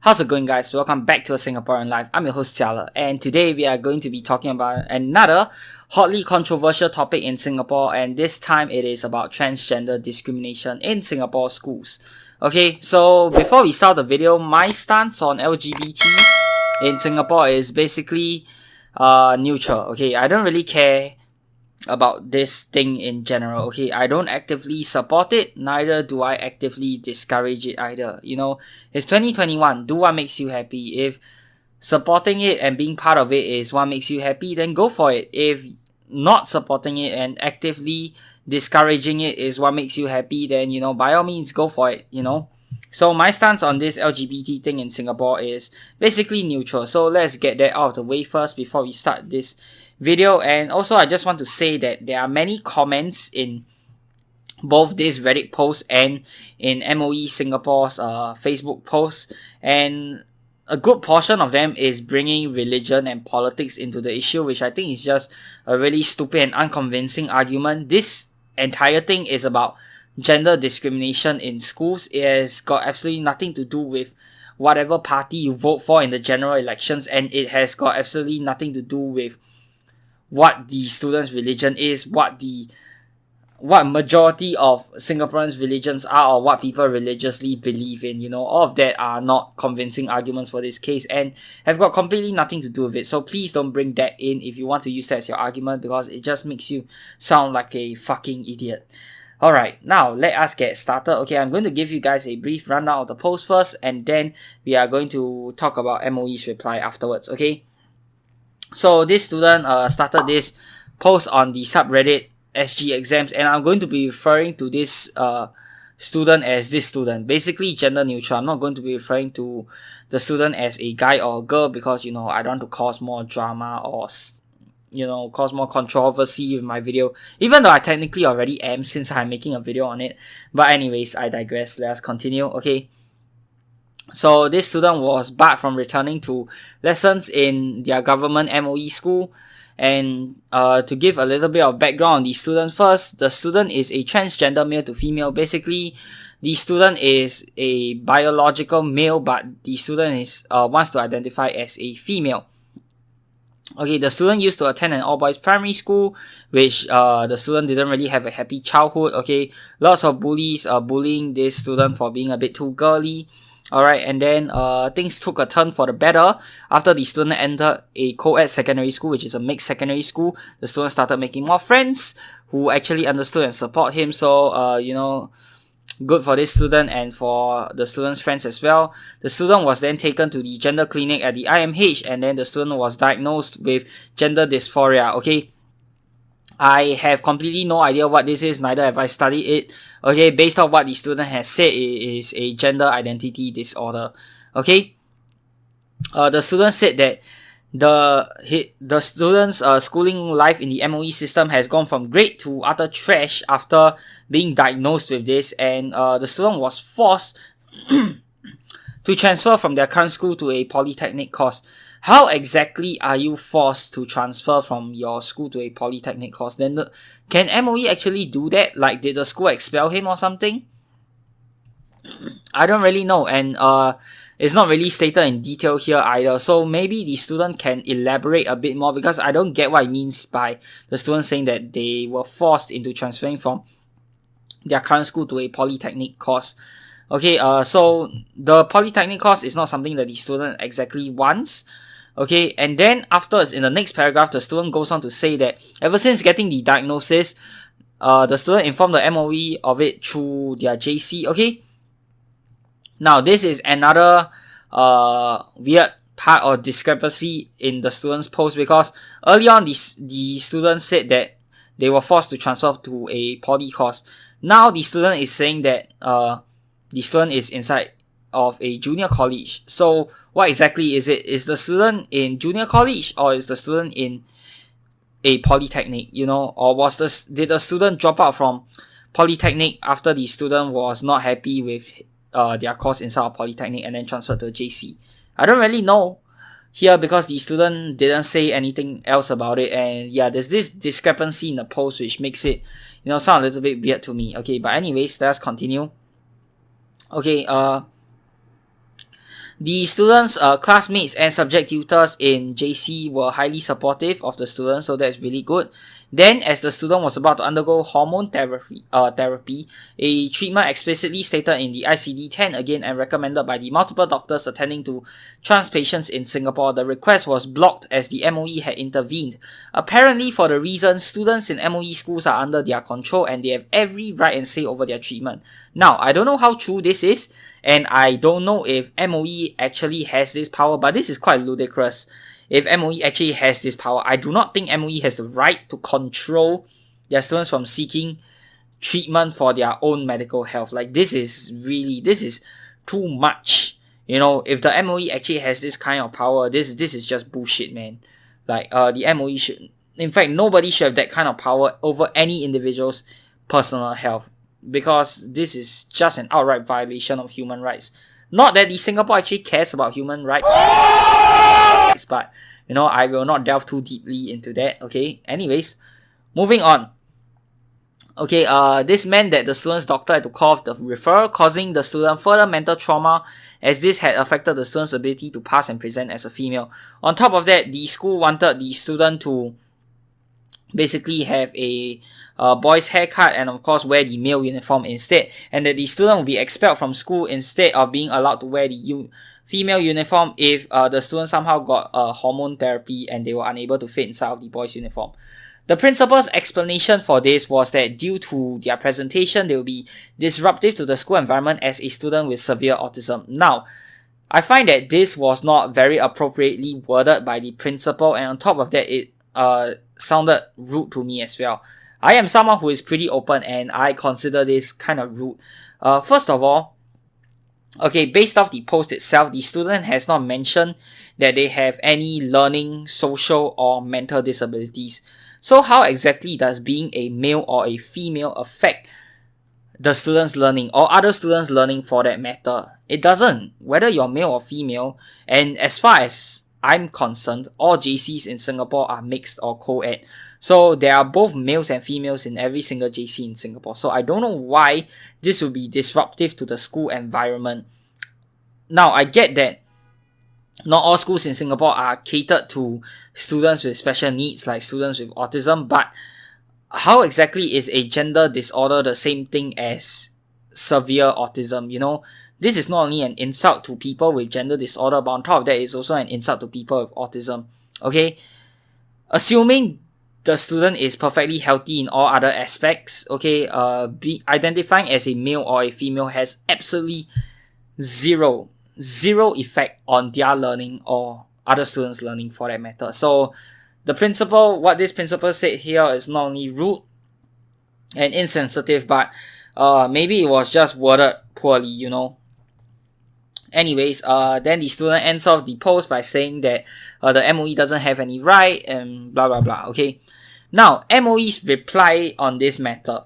How's it going, guys? Welcome back to a Singaporean Life. I'm your host Tiala, and today we are going to be talking about another hotly controversial topic in Singapore, and this time it is about transgender discrimination in Singapore schools. Okay, so before we start the video, my stance on LGBT in Singapore is basically neutral. Okay, I don't really care about this thing in general. Okay, I don't actively support it, neither do I actively discourage it either. You know, it's 2021. Do what makes you happy. If supporting it and being part of it is what makes you happy, then go for it. If not supporting it and actively discouraging it is what makes you happy, then, you know, by all means, go for it, you know. So my stance on this LGBT thing in Singapore is basically neutral. So let's get that out of the way first before we start this video. And also, I just want to say that there are many comments in both this Reddit post and in MOE Singapore's Facebook post, and a good portion of them is bringing religion and politics into the issue, which I think is just a really stupid and unconvincing argument. This entire thing is about gender discrimination in schools. It has got absolutely nothing to do with whatever party you vote for in the general elections, and it has got absolutely nothing to do with what the students' religion is, what majority of Singaporeans' religions are, or what people religiously believe in. You know, all of that are not convincing arguments for this case and have got completely nothing to do with it. So please don't bring that in if you want to use that as your argument, because it just makes you sound like a fucking idiot. Alright, now let us get started. Okay, I'm going to give you guys a brief rundown of the post first, and then we are going to talk about MOE's reply afterwards. Okay, so this student started this post on the subreddit SG exams, and I'm going to be referring to this student as this student, basically gender neutral. I'm not going to be referring to the student as a guy or a girl, because, you know, I don't want to cause more drama or, you know, cause more controversy with my video, even though I technically already am since I'm making a video on it. But anyways, I digress. Let us continue. Okay, so this student was barred from returning to lessons in their government MOE school. And to give a little bit of background on the student first, the student is a transgender male to female. Basically, the student is a biological male, but the student is wants to identify as a female. Okay, the student used to attend an all-boys primary school, which the student didn't really have a happy childhood. Okay, lots of bullies bullying this student for being a bit too girly. Alright, and then things took a turn for the better after the student entered a co-ed secondary school, which is a mixed secondary school. The student started making more friends who actually understood and support him. So, you know, good for this student and for the student's friends as well. The student was then taken to the gender clinic at the IMH, and then the student was diagnosed with gender dysphoria. Okay, I have completely no idea what this is, neither have I studied it. Okay, based on what the student has said, it is a gender identity disorder. Okay, the student said that the student's schooling life in the MOE system has gone from great to utter trash after being diagnosed with this, and the student was forced to transfer from their current school to a polytechnic course. How exactly are you forced to transfer from your school to a polytechnic course? Then can MOE actually do that? Like, did the school expel him or something? I don't really know, and it's not really stated in detail here either. So maybe the student can elaborate a bit more, because I don't get what it means by the student saying that they were forced into transferring from their current school to a polytechnic course. Okay, so the polytechnic course is not something that the student exactly wants. Okay, and then afterwards, in the next paragraph, the student goes on to say that ever since getting the diagnosis, the student informed the MOE of it through their JC. Okay, now this is another weird part or discrepancy in the student's post, because early on the student said that they were forced to transfer to a poly course. Now the student is saying that the student is inside of a junior college. So what exactly is it? Is the student in junior college, or is the student in a polytechnic, you know? Or did the student drop out from polytechnic after the student was not happy with their course inside of polytechnic and then transferred to JC? I don't really know. here because the student didn't say anything else about it, and yeah, there's this discrepancy in the post which makes it, sound a little bit weird to me. Okay, but anyways, let's continue. Okay, the students, classmates and subject tutors in JC were highly supportive of the student, so that's really good. Then, as the student was about to undergo hormone therapy, a treatment explicitly stated in the ICD-10 again and recommended by the multiple doctors attending to trans patients in Singapore, the request was blocked as the MOE had intervened. Apparently, for the reason students in MOE schools are under their control and they have every right and say over their treatment. Now, I don't know how true this is, and I don't know if MOE actually has this power, but this is quite ludicrous. If MOE actually has this power, I do not think MOE has the right to control their students from seeking treatment for their own medical health. Like, this is too much. If the MOE actually has this kind of power, this is just bullshit, man. Like, the MOE should, in fact, nobody should have that kind of power over any individual's personal health, because this is just an outright violation of human rights. Not that the Singapore actually cares about human rights, but I will not delve too deeply into that. Okay, anyways, moving on. Okay, this meant that the student's doctor had to call off the referral, causing the student further mental trauma, as this had affected the student's ability to pass and present as a female. On top of that, the school wanted the student to basically have a boy's haircut and of course wear the male uniform instead, and that the student will be expelled from school instead of being allowed to wear the female uniform if the student somehow got hormone therapy and they were unable to fit inside of the boy's uniform. The principal's explanation for this was that due to their presentation, they will be disruptive to the school environment as a student with severe autism. Now, I find that this was not very appropriately worded by the principal, and on top of that, it sounded rude to me as well. I am someone who is pretty open and I consider this kind of rude. First of all, okay, based off the post itself, the student has not mentioned that they have any learning, social or mental disabilities. So how exactly does being a male or a female affect the student's learning or other students' learning for that matter? It doesn't, whether you're male or female. And as far as I'm concerned, all JCs in Singapore are mixed or co-ed. So there are both males and females in every single JC in Singapore. So I don't know why this would be disruptive to the school environment. Now, I get that not all schools in Singapore are catered to students with special needs, like students with autism, but how exactly is a gender disorder the same thing as severe autism? This is not only an insult to people with gender disorder, but on top of that, it's also an insult to people with autism. Okay? Assuming the student is perfectly healthy in all other aspects, okay, identifying as a male or a female has absolutely zero effect on their learning or other students' learning for that matter. So what this principal said here is not only rude and insensitive, but maybe it was just worded poorly, Anyways, then the student ends off the post by saying that the MOE doesn't have any right and blah blah blah. Okay, now MOE's reply on this matter.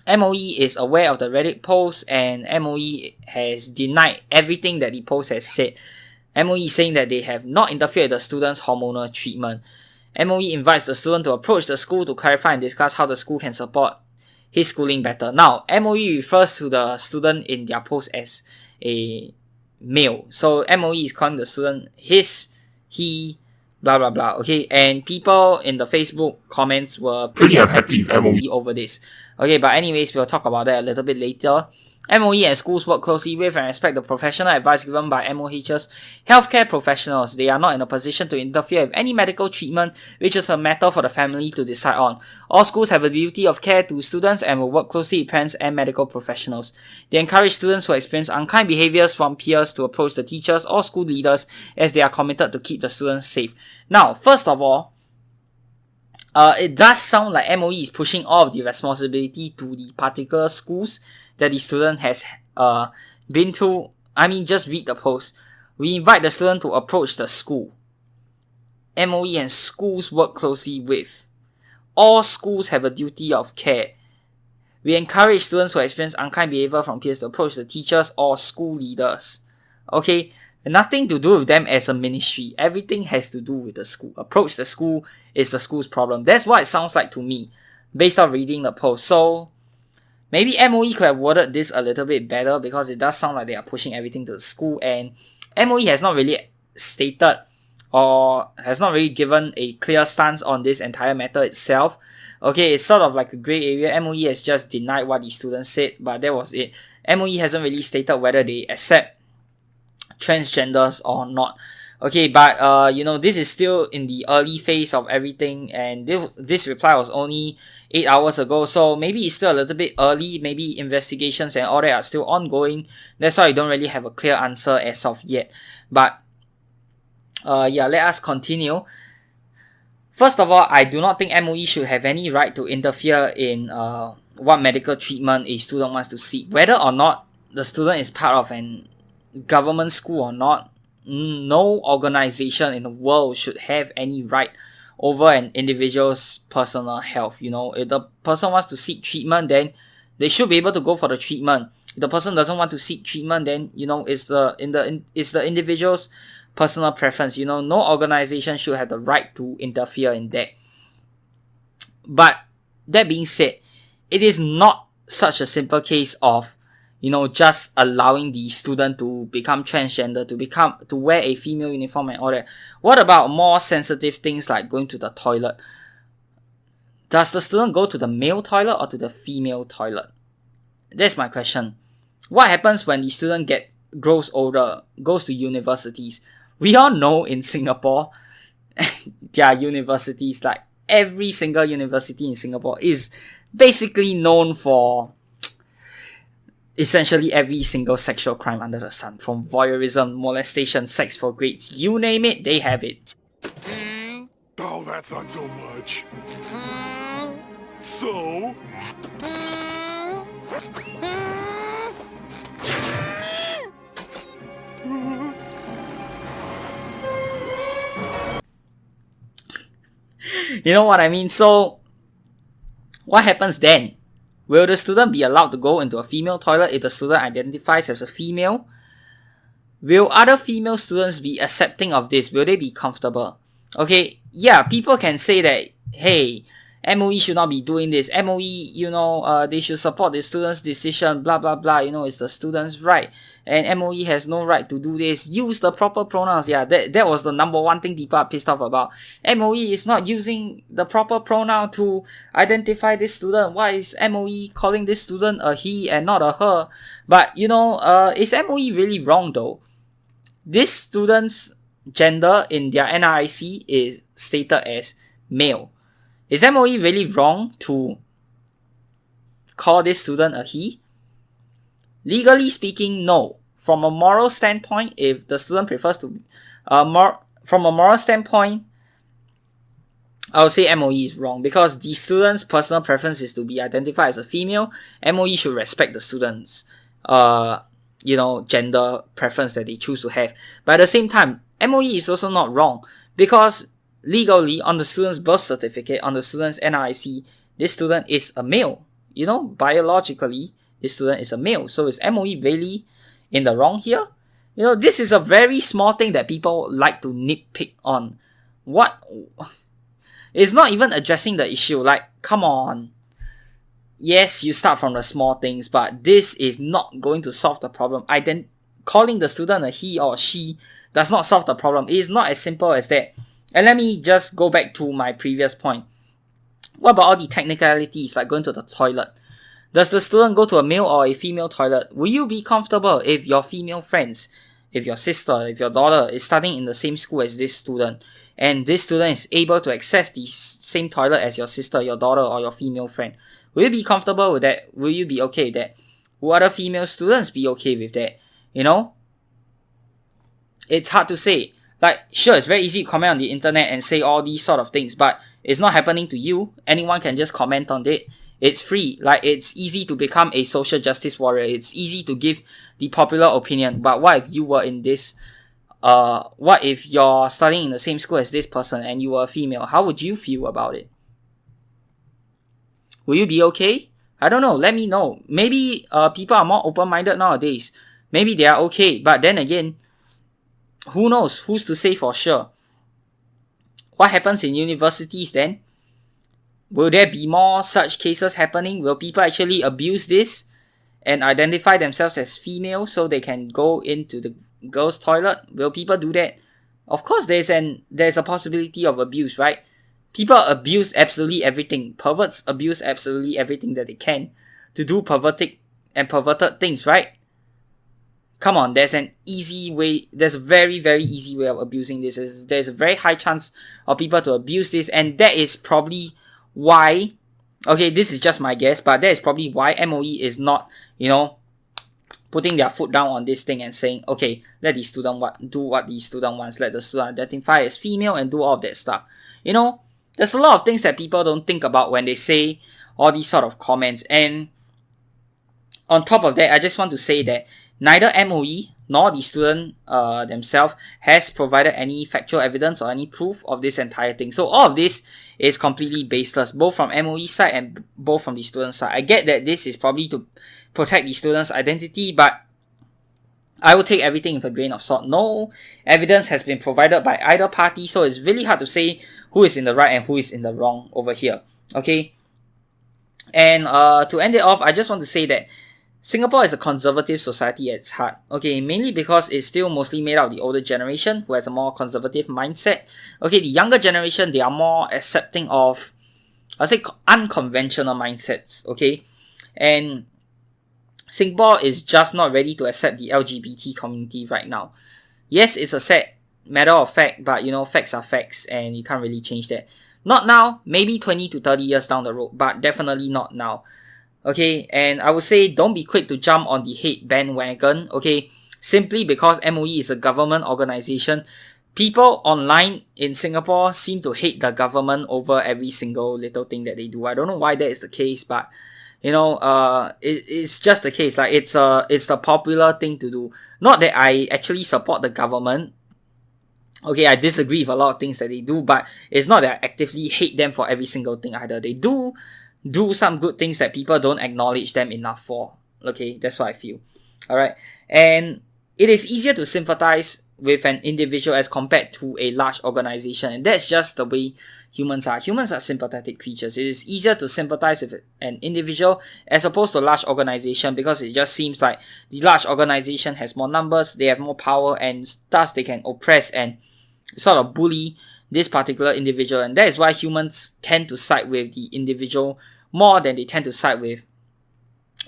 MOE is aware of the Reddit post and MOE has denied everything that the post has said. MOE is saying that they have not interfered with the student's hormonal treatment. MOE invites the student to approach the school to clarify and discuss how the school can support his schooling better. Now, MOE refers to the student in their post as a male. So MOE is calling the student his, he, blah blah blah. Okay, and people in the Facebook comments were pretty unhappy with MOE over this. Okay, but anyways, we'll talk about that a little bit later. MOE and schools work closely with and respect the professional advice given by MOH's healthcare professionals. They are not in a position to interfere with any medical treatment, which is a matter for the family to decide on. All schools have a duty of care to students and will work closely with parents and medical professionals. They encourage students who experience unkind behaviors from peers to approach the teachers or school leaders, as they are committed to keep the students safe. Now, first of all, it does sound like MOE is pushing all of the responsibility to the particular schools that the student has been to. I mean, just read the post. We invite the student to approach the school. MOE and schools work closely with. All schools have a duty of care. We encourage students who experience unkind behavior from peers to approach the teachers or school leaders. Okay, Nothing to do with them as a ministry. Everything has to do with the school. Approach the school is the school's problem. That's what it sounds like to me, based on reading the post. So maybe MOE could have worded this a little bit better, because it does sound like they are pushing everything to the school, and MOE has not really stated or has not really given a clear stance on this entire matter itself. Okay, it's sort of like a grey area. MOE has just denied what the students said, but that was it. MOE hasn't really stated whether they accept transgenders or not. Okay, but this is still in the early phase of everything, and this reply was only 8 hours ago, so maybe it's still a little bit early. Maybe investigations and all that are still ongoing. That's why I don't really have a clear answer as of yet. But let us continue. First of all, I do not think MOE should have any right to interfere in what medical treatment a student wants to seek. Whether or not the student is part of an government school or not, no organization in the world should have any right over an individual's personal health. If the person wants to seek treatment, then they should be able to go for the treatment. If the person doesn't want to seek treatment, then it's the individual's personal preference. No organization should have the right to interfere in that. But that being said, it is not such a simple case of just allowing the student to become transgender, to wear a female uniform and all that. What about more sensitive things like going to the toilet? Does the student go to the male toilet or to the female toilet? That's my question. What happens when the student grows older, goes to universities? We all know in Singapore, there are universities, like every single university in Singapore is basically known for essentially every single sexual crime under the sun. From voyeurism, molestation, sex for grades, you name it, they have it. Oh, that's not so much. So? You know what I mean? So, what happens then? Will the student be allowed to go into a female toilet if the student identifies as a female? Will other female students be accepting of this? Will they be comfortable? Okay, yeah, people can say that, hey, MOE should not be doing this. MOE, they should support the student's decision, blah, blah, blah. It's the student's right. And MOE has no right to do this. Use the proper pronouns. Yeah, that was the number one thing people are pissed off about. MOE is not using the proper pronoun to identify this student. Why is MOE calling this student a he and not a her? But, is MOE really wrong though? This student's gender in their NRIC is stated as male. Is MOE really wrong to call this student a he? Legally speaking, no. From a moral standpoint, if the student prefers to, from a moral standpoint, I would say MOE is wrong, because the student's personal preference is to be identified as a female. MOE should respect the student's, gender preference that they choose to have. But at the same time, MOE is also not wrong, because legally, on the student's birth certificate, on the student's NRIC, this student is a male. Biologically, this student is a male. So is MOE really in the wrong here? This is a very small thing that people like to nitpick on. It's not even addressing the issue. Like, come on. Yes, you start from the small things, but this is not going to solve the problem. Calling the student a he or she does not solve the problem. It is not as simple as that. And let me just go back to my previous point. What about all the technicalities, like going to the toilet? Does the student go to a male or a female toilet? Will you be comfortable if your female friends, if your sister, if your daughter is studying in the same school as this student, and this student is able to access the same toilet as your sister, your daughter, or your female friend? Will you be comfortable with that? Will you be okay with that? Will other female students be okay with that? It's hard to say. Like, sure, it's very easy to comment on the internet and say all these sort of things, but it's not happening to you. Anyone can just comment on it. It's free. Like, it's easy to become a social justice warrior. It's easy to give the popular opinion. But what if you were in this, what if you're studying in the same school as this person and you were a female? How would you feel about it? Will you be okay? I don't know. Let me know. Maybe people are more open-minded nowadays. Maybe they are okay. But then again, who knows? Who's to say for sure? What happens in universities then? Will there be more such cases happening? Will people actually abuse this and identify themselves as female so they can go into the girls' toilet? Will people do that? Of course, there's a possibility of abuse, right? People abuse absolutely everything. Perverts abuse absolutely everything that they can to do perverted things, right? Come on, there's an easy way. There's a very, very easy way of abusing this. There's a very high chance of people to abuse this, and that is probably why, okay, this is just my guess, but that is probably why MOE is not, putting their foot down on this thing and saying, okay, let the student do what the student wants, let the student identify as female and do all of that stuff. There's a lot of things that people don't think about when they say all these sort of comments. And on top of that, I just want to say that neither MOE nor the student themselves has provided any factual evidence or any proof of this entire thing. So all of this is completely baseless, both from MOE's side and both from the student side. I get that this is probably to protect the student's identity, but I will take everything with a grain of salt. No evidence has been provided by either party, so it's really hard to say who is in the right and who is in the wrong over here. Okay? And to end it off, I just want to say that Singapore is a conservative society at its heart. Okay, mainly because it's still mostly made out of the older generation who has a more conservative mindset. Okay, the younger generation, they are more accepting of, I'll say, unconventional mindsets. Okay, and Singapore is just not ready to accept the LGBT community right now. Yes, it's a sad matter of fact, but facts are facts and you can't really change that. Not now, maybe 20 to 30 years down the road, but definitely not now. Okay, and I would say don't be quick to jump on the hate bandwagon, okay? Simply because MOE is a government organization, people online in Singapore seem to hate the government over every single little thing that they do. I don't know why that is the case, but it's just the case. Like it's the popular thing to do. Not that I actually support the government. Okay, I disagree with a lot of things that they do, but it's not that I actively hate them for every single thing either. They do some good things that people don't acknowledge them enough for. Okay, that's what I feel. Alright, and it is easier to sympathize with an individual as compared to a large organization, and that's just the way humans are. Humans are sympathetic creatures. It is easier to sympathize with an individual as opposed to a large organization because it just seems like the large organization has more numbers, they have more power, and thus they can oppress and sort of bully this particular individual, and that is why humans tend to side with the individual more than they tend to side with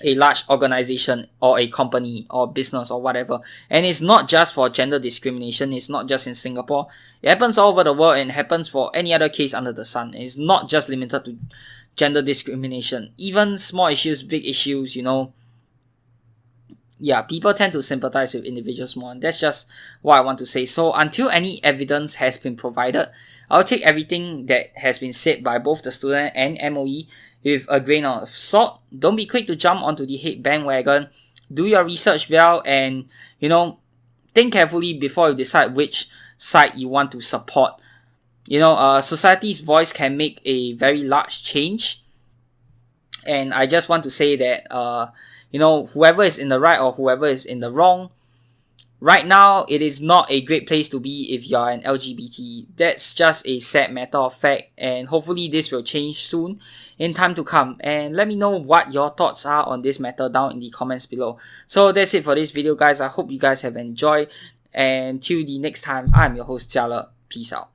a large organization or a company or business or whatever. And it's not just for gender discrimination, it's not just in Singapore, it happens all over the world and happens for any other case under the sun. It's not just limited to gender discrimination, even small issues, big issues, people tend to sympathize with individuals more, and that's just what I want to say. So until any evidence has been provided, I'll take everything that has been said by both the student and MOE with a grain of salt. Don't be quick to jump onto the hate bandwagon. Do your research well and, think carefully before you decide which side you want to support. Society's voice can make a very large change. And I just want to say that, whoever is in the right or whoever is in the wrong, right now, it is not a great place to be if you're an LGBT. That's just a sad matter of fact, and hopefully this will change soon in time to come. And let me know what your thoughts are on this matter down in the comments below. So that's it for this video, guys. I hope you guys have enjoyed, and till the next time, I'm your host, Jia Le. Peace out.